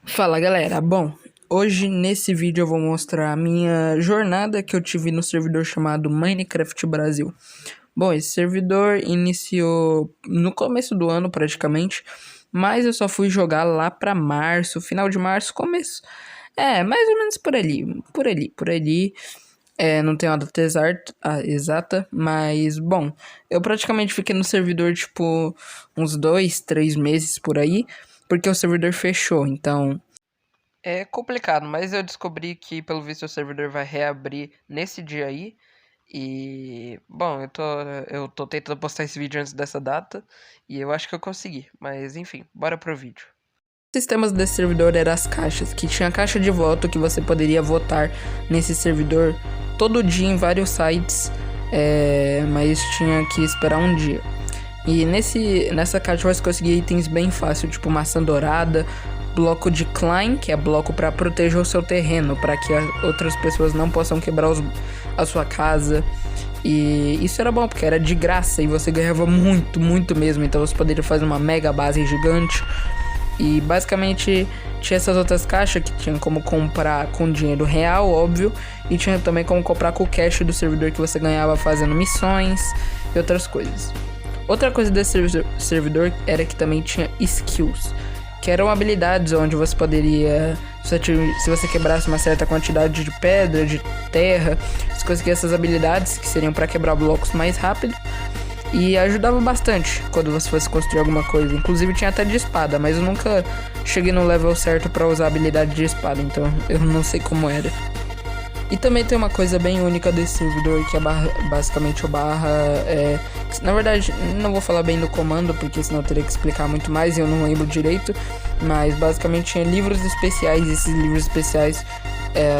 Fala galera, bom, hoje nesse vídeo eu vou mostrar a minha jornada que eu tive no servidor chamado Minecraft Brasil. Bom, esse servidor iniciou no começo do ano praticamente, mas eu só fui jogar lá pra março, final de março, começo. Mais ou menos por ali. Não tenho a data exata, mas bom, eu praticamente fiquei no servidor tipo uns 2, 3 meses por aí, porque o servidor fechou, então é complicado, mas eu descobri que pelo visto o servidor vai reabrir nesse dia aí. E bom, eu tô tentando postar esse vídeo antes dessa data e eu acho que eu consegui, mas enfim, bora pro vídeo. Os sistemas desse servidor eram as caixas, que tinha caixa de voto que você poderia votar nesse servidor todo dia em vários sites, mas tinha que esperar um dia. E nessa caixa você conseguia itens bem fácil, tipo maçã dourada, bloco de Klein, que é bloco para proteger o seu terreno, para que outras pessoas não possam quebrar a sua casa. E isso era bom, porque era de graça e você ganhava muito, muito mesmo. Então você poderia fazer uma mega base gigante. E basicamente tinha essas outras caixas que tinha como comprar com dinheiro real, óbvio. E tinha também como comprar com o cash do servidor que você ganhava fazendo missões e outras coisas. Outra coisa desse servidor era que também tinha skills, que eram habilidades onde você poderia, se você quebrasse uma certa quantidade de pedra, de terra, você conseguia essas habilidades que seriam para quebrar blocos mais rápido. E ajudava bastante quando você fosse construir alguma coisa. Inclusive tinha até de espada, mas eu nunca cheguei no level certo para usar a habilidade de espada, então eu não sei como era. E também tem uma coisa bem única desse servidor, que é basicamente o barra... na verdade, não vou falar bem do comando, porque senão eu teria que explicar muito mais e eu não lembro direito. Mas basicamente tinha livros especiais, e esses livros especiais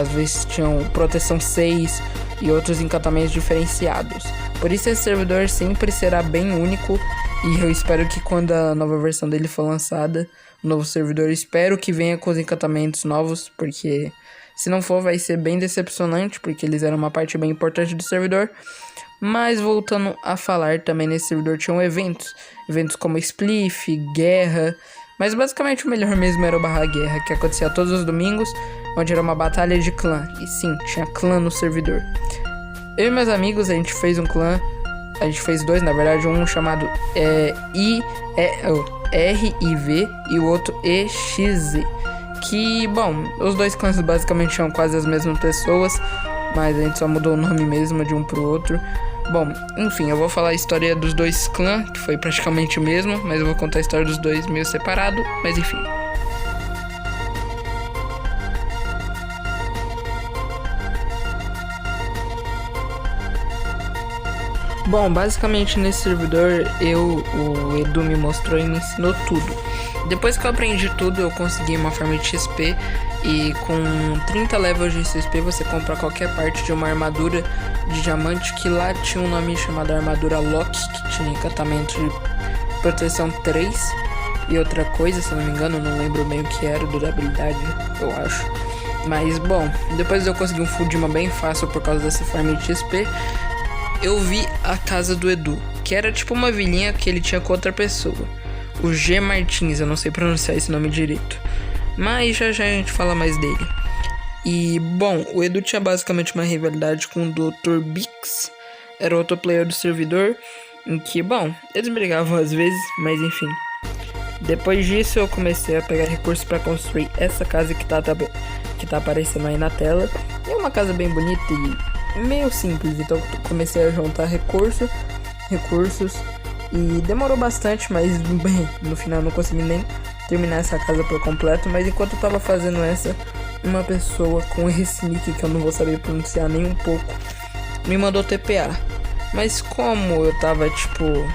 às vezes tinham proteção 6 e outros encantamentos diferenciados. Por isso esse servidor sempre será bem único, e eu espero que quando a nova versão dele for lançada, o novo servidor, espero que venha com os encantamentos novos, porque... se não for, vai ser bem decepcionante, porque eles eram uma parte bem importante do servidor. Mas voltando a falar, também nesse servidor tinham eventos. Eventos como Spliff, Guerra. Mas basicamente o melhor mesmo era o Barra Guerra, que acontecia todos os domingos, onde era uma batalha de clã. E sim, tinha clã no servidor. Eu e meus amigos, a gente fez um clã. A gente fez dois, na verdade, um chamado RIV e o outro EXZ. Que, bom, os dois clãs basicamente são quase as mesmas pessoas, mas a gente só mudou o nome mesmo de um pro outro. Bom, enfim, eu vou falar a história dos dois clãs, que foi praticamente o mesmo, mas eu vou contar a história dos dois meio separado, mas enfim. Bom, basicamente nesse servidor o Edu me mostrou e me ensinou tudo. Depois que eu aprendi tudo, eu consegui uma farm de XP, e com 30 levels de XP você compra qualquer parte de uma armadura de diamante, que lá tinha um nome chamado armadura Loki, que tinha encantamento de proteção 3 e outra coisa, se eu não me engano, eu não lembro bem o que era, durabilidade, eu acho. Mas bom, depois eu consegui um full Dima bem fácil por causa dessa farm de XP. Eu vi a casa do Edu, que era tipo uma vilinha que ele tinha com outra pessoa. O G Martins, eu não sei pronunciar esse nome direito, mas já a gente fala mais dele. E bom, o Edu tinha basicamente uma rivalidade com o Dr. Bix, era outro player do servidor, em que, bom, eles brigavam às vezes, mas enfim. Depois disso eu comecei a pegar recursos para construir essa casa que tá aparecendo aí na tela. É uma casa bem bonita e meio simples, então comecei a juntar recursos. E demorou bastante, mas bem, no final eu não consegui nem terminar essa casa por completo. Mas enquanto eu tava fazendo essa, uma pessoa com esse nick que eu não vou saber pronunciar nem um pouco me mandou TPA. Mas como eu tava eu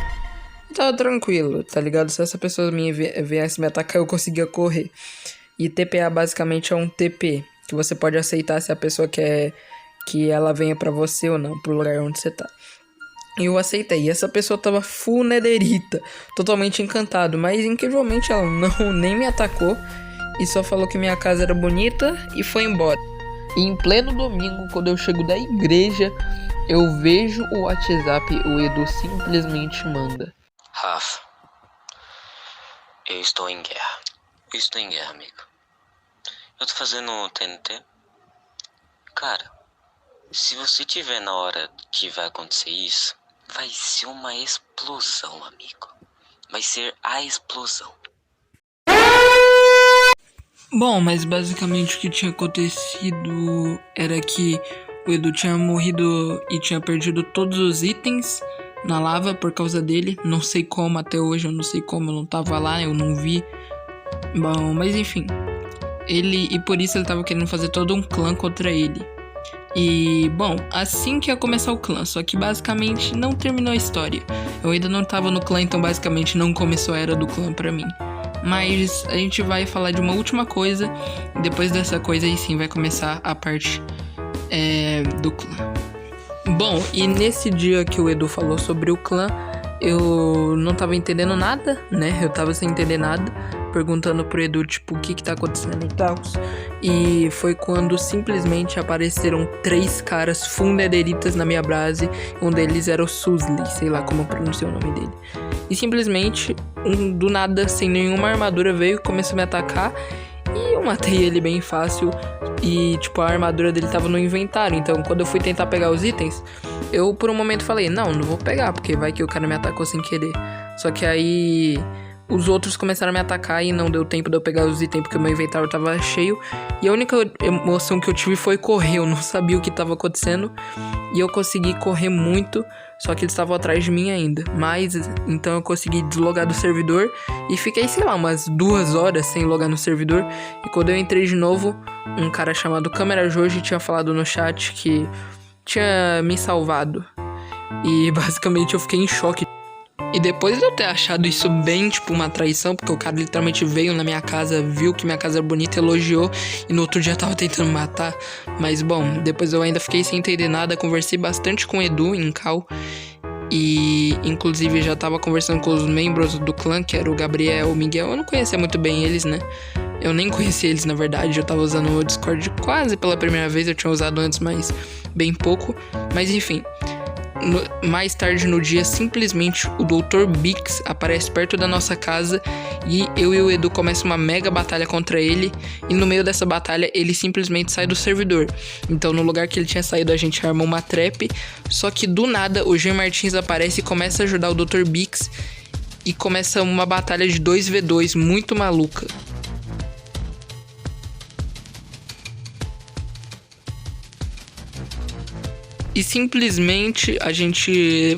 tava tranquilo, tá ligado? Se essa pessoa minha viesse me atacar, eu conseguia correr. E TPA basicamente é um TP, que você pode aceitar se a pessoa quer que ela venha pra você ou não, pro lugar onde você tá. E eu aceitei. E essa pessoa tava full nederita, totalmente encantado, mas incrivelmente ela nem me atacou e só falou que minha casa era bonita e foi embora. E em pleno domingo, quando eu chego da igreja, eu vejo o WhatsApp, o Edu simplesmente manda: Rafa, eu estou em guerra. Eu estou em guerra, amigo. Eu tô fazendo o TNT. Cara, se você tiver na hora que vai acontecer isso, vai ser uma explosão, amigo. Vai ser a explosão. Bom, mas basicamente o que tinha acontecido era que o Edu tinha morrido e tinha perdido todos os itens na lava por causa dele. Não sei como, até hoje eu não sei como, eu não tava lá, eu não vi. Bom, mas enfim. E por isso ele tava querendo fazer todo um clã contra ele. E, bom, assim que ia começar o clã, só que basicamente não terminou a história. Eu ainda não tava no clã, então basicamente não começou a era do clã pra mim. Mas a gente vai falar de uma última coisa, e depois dessa coisa aí sim vai começar a parte do clã. Bom, e nesse dia que o Edu falou sobre o clã, eu não tava entendendo nada, né? Eu tava sem entender nada, perguntando pro Edu, tipo, o que tá acontecendo e tal. E foi quando simplesmente apareceram 3 caras fundaderitas na minha base. Um deles era o Susli, sei lá como eu pronunciei o nome dele. E simplesmente, do nada, sem nenhuma armadura, veio e começou a me atacar. E eu matei ele bem fácil. E, tipo, a armadura dele tava no inventário. Então, quando eu fui tentar pegar os itens, eu por um momento falei, não vou pegar, porque vai que o cara me atacou sem querer. Só que aí os outros começaram a me atacar e não deu tempo de eu pegar os itens, porque o meu inventário tava cheio. E a única emoção que eu tive foi correr. Eu não sabia o que tava acontecendo. E eu consegui correr muito, só que eles estavam atrás de mim ainda. Mas, então eu consegui deslogar do servidor e fiquei, sei lá, umas 2 horas sem logar no servidor. E quando eu entrei de novo, um cara chamado Câmera Joji tinha falado no chat que tinha me salvado. E basicamente eu fiquei em choque. E depois de eu ter achado isso bem, tipo, uma traição, porque o cara literalmente veio na minha casa, viu que minha casa era bonita, elogiou, e no outro dia tava tentando me matar. Mas, bom, depois eu ainda fiquei sem entender nada, conversei bastante com o Edu em cal, e inclusive já tava conversando com os membros do clã, que era o Gabriel, o Miguel. Eu não conhecia muito bem eles, né? Eu nem conhecia eles, na verdade. Eu tava usando o Discord quase pela primeira vez, eu tinha usado antes, mas bem pouco. Mas, enfim... Mais tarde no dia, simplesmente o Dr. Bix aparece perto da nossa casa e eu e o Edu começam uma mega batalha contra ele. E no meio dessa batalha ele simplesmente sai do servidor. Então no lugar que ele tinha saído a gente armou uma trap. Só que do nada o Jean Martins aparece e começa a ajudar o Dr. Bix. E começa uma batalha de 2v2 muito maluca. E simplesmente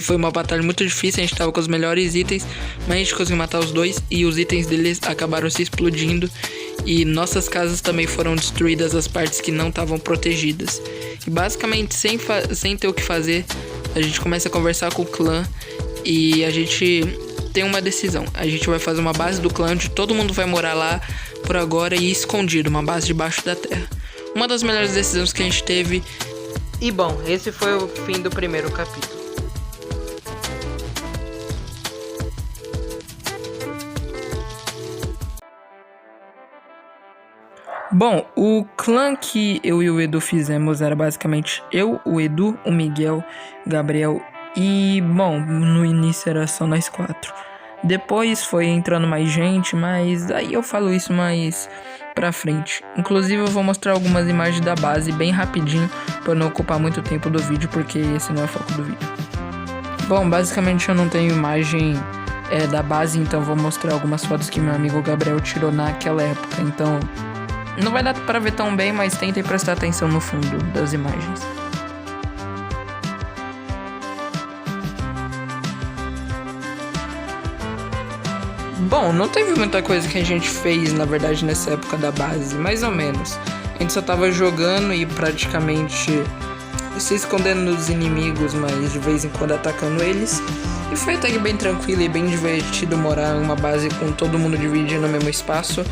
foi uma batalha muito difícil, a gente tava com os melhores itens, mas a gente conseguiu matar os dois e os itens deles acabaram se explodindo. E nossas casas também foram destruídas, as partes que não estavam protegidas. E basicamente, sem ter o que fazer, a gente começa a conversar com o clã e a gente tem uma decisão. A gente vai fazer uma base do clã onde todo mundo vai morar lá por agora e escondido, uma base debaixo da terra. Uma das melhores decisões que a gente teve. E bom, esse foi o fim do primeiro capítulo. Bom, o clã que eu e o Edu fizemos era basicamente eu, o Edu, o Miguel, o Gabriel e, bom, no início era só nós 4. Depois foi entrando mais gente, mas aí eu falo isso mais pra frente. Inclusive eu vou mostrar algumas imagens da base bem rapidinho pra não ocupar muito tempo do vídeo, porque esse não é o foco do vídeo. Bom, basicamente eu não tenho imagem da base, então vou mostrar algumas fotos que meu amigo Gabriel tirou naquela época. Então não vai dar pra ver tão bem, mas tentem prestar atenção no fundo das imagens. Bom, não teve muita coisa que a gente fez, na verdade, nessa época da base, mais ou menos. A gente só tava jogando e praticamente se escondendo dos inimigos, mas de vez em quando atacando eles. E foi até que bem tranquilo e bem divertido morar em uma base com todo mundo dividindo o mesmo espaço.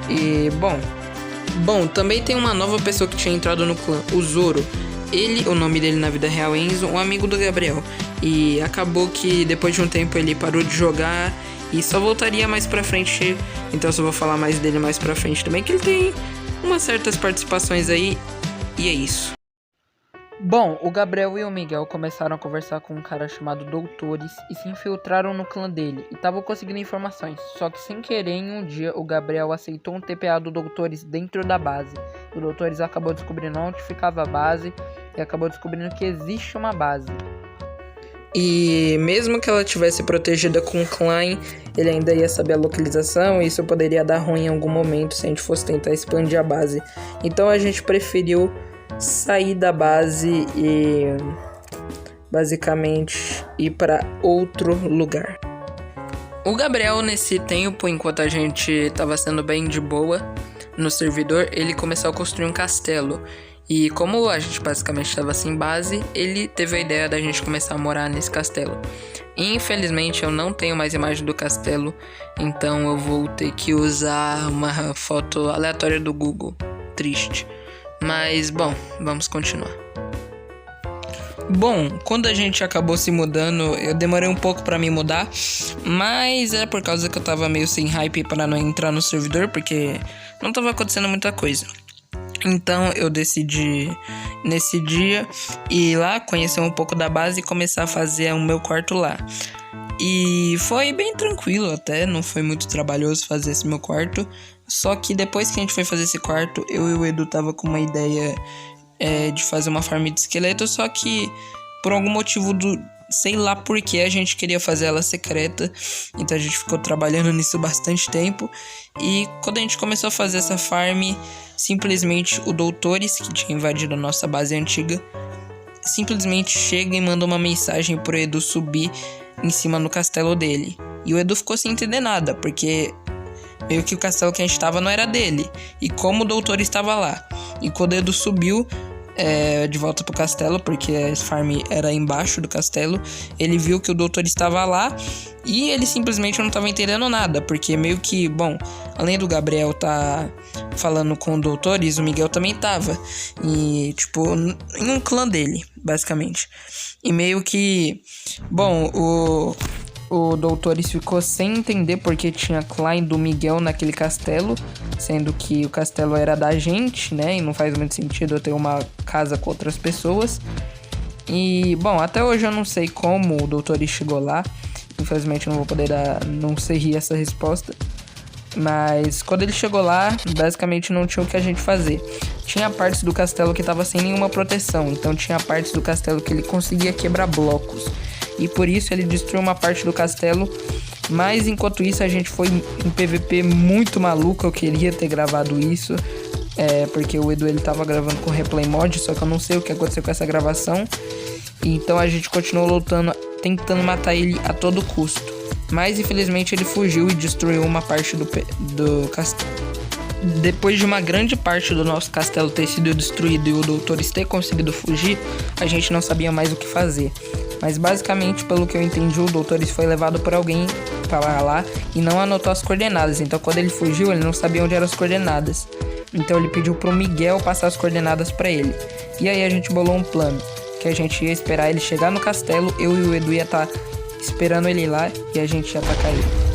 E, bom, também tem uma nova pessoa que tinha entrado no clã, o Zoro. Ele, o nome dele na vida real é Enzo, um amigo do Gabriel. E acabou que depois de um tempo ele parou de jogar e só voltaria mais pra frente. Então eu só vou falar mais dele mais pra frente também, que ele tem umas certas participações aí. E é isso. Bom, o Gabriel e o Miguel começaram a conversar com um cara chamado Doutores e se infiltraram no clã dele e estavam conseguindo informações. Só que sem querer, em um dia, o Gabriel aceitou um TPA do Doutores dentro da base. O Doutores acabou descobrindo onde ficava a base e acabou descobrindo que existe uma base. E mesmo que ela tivesse protegida com o Klein, ele ainda ia saber a localização e isso poderia dar ruim em algum momento se a gente fosse tentar expandir a base. Então a gente preferiu sair da base e basicamente ir para outro lugar. O Gabriel, nesse tempo, enquanto a gente estava sendo bem de boa no servidor, ele começou a construir um castelo. E como a gente basicamente estava sem base, ele teve a ideia da gente começar a morar nesse castelo. Infelizmente eu não tenho mais imagem do castelo, então eu vou ter que usar uma foto aleatória do Google. Triste. Mas, bom, vamos continuar. Bom, quando a gente acabou se mudando, eu demorei um pouco pra me mudar, mas é por causa que eu tava meio sem hype para não entrar no servidor, porque não tava acontecendo muita coisa. Então eu decidi, nesse dia, ir lá, conhecer um pouco da base e começar a fazer o meu quarto lá. E foi bem tranquilo até, não foi muito trabalhoso fazer esse meu quarto. Só que depois que a gente foi fazer esse quarto, eu e o Edu tava com uma ideia de fazer uma farm de esqueleto. Só que por algum motivo sei lá por que a gente queria fazer ela secreta. Então a gente ficou trabalhando nisso bastante tempo. E quando a gente começou a fazer essa farm, simplesmente o Doutores, que tinha invadido a nossa base antiga, simplesmente chega e manda uma mensagem pro Edu subir em cima no castelo dele. E o Edu ficou sem entender nada, porque meio que o castelo que a gente tava não era dele. E como o Doutor estava lá. E quando o Edu subiu de volta pro castelo, porque a farm era embaixo do castelo, ele viu que o Doutor estava lá e ele simplesmente não tava entendendo nada, porque meio que, bom, além do Gabriel tá falando com o Doutores, o Miguel também tava. E, tipo, em um clã dele, basicamente. E meio que, bom, o Doutores ficou sem entender porque tinha Klein do Miguel naquele castelo, sendo que o castelo era da gente, né? E não faz muito sentido eu ter uma casa com outras pessoas. E, bom, até hoje eu não sei como o Doutores chegou lá. Infelizmente eu não vou poder não sei essa resposta. Mas quando ele chegou lá, basicamente não tinha o que a gente fazer. Tinha partes do castelo que tava sem nenhuma proteção, então tinha partes do castelo que ele conseguia quebrar blocos. E por isso ele destruiu uma parte do castelo. Mas enquanto isso a gente foi em PVP muito maluco. Eu queria ter gravado isso, porque o Edu ele tava gravando com replay mod, só que eu não sei o que aconteceu com essa gravação. Então a gente continuou lutando, tentando matar ele a todo custo. Mas infelizmente ele fugiu e destruiu uma parte do castelo. Depois de uma grande parte do nosso castelo ter sido destruído e o Doutores ter conseguido fugir, a gente não sabia mais o que fazer. Mas basicamente, pelo que eu entendi, o Doutores foi levado por alguém para lá e não anotou as coordenadas. Então quando ele fugiu, ele não sabia onde eram as coordenadas. Então ele pediu pro Miguel passar as coordenadas para ele. E aí a gente bolou um plano, que a gente ia esperar ele chegar no castelo, eu e o Edu ia estar esperando ele lá e a gente ia atacar ele.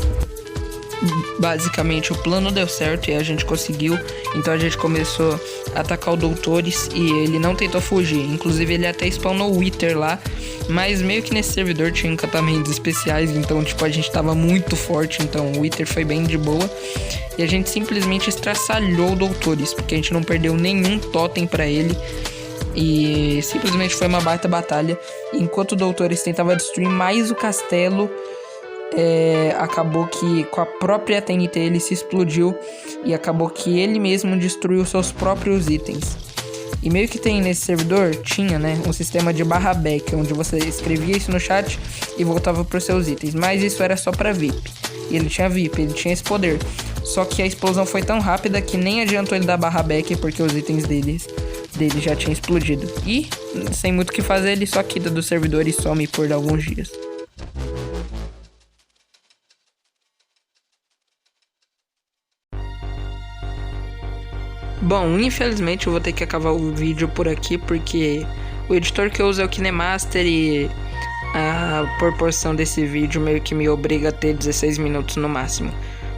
Basicamente o plano deu certo e a gente conseguiu. Então a gente começou a atacar o Doutores e ele não tentou fugir. Inclusive ele até spawnou o Wither lá, mas meio que nesse servidor tinha encantamentos especiais. Então tipo, a gente tava muito forte, então o Wither foi bem de boa. E a gente simplesmente estraçalhou o Doutores, porque a gente não perdeu nenhum totem pra ele. E simplesmente foi uma baita batalha. Enquanto o Doutores tentava destruir mais o castelo, acabou que com a própria TNT ele se explodiu. E acabou que ele mesmo destruiu seus próprios itens. E meio que tem nesse servidor, tinha, né, um sistema de barra back, onde você escrevia isso no chat e voltava para os seus itens. Mas isso era só para VIP. E ele tinha VIP, ele tinha esse poder. Só que a explosão foi tão rápida que nem adiantou ele dar barra back, porque os itens dele já tinham explodido. E, sem muito o que fazer, ele só quita do servidor e some por alguns dias. Bom, infelizmente eu vou ter que acabar o vídeo por aqui, porque o editor que eu uso é o KineMaster e a proporção desse vídeo meio que me obriga a ter 16 minutos no máximo.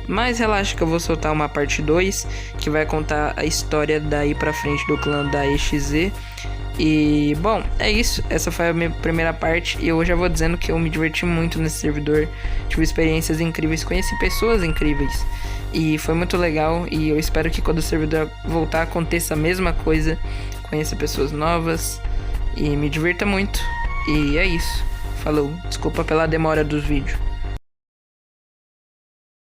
Mas relaxa que eu vou soltar uma parte 2, que vai contar a história daí pra frente do clã da EXZ. E, bom, é isso. Essa foi a minha primeira parte. E eu já vou dizendo que eu me diverti muito nesse servidor. Tive experiências incríveis, conheci pessoas incríveis. E foi muito legal. E eu espero que quando o servidor voltar aconteça a mesma coisa. Conheça pessoas novas. E me divirta muito. E é isso. Falou. Desculpa pela demora dos vídeos.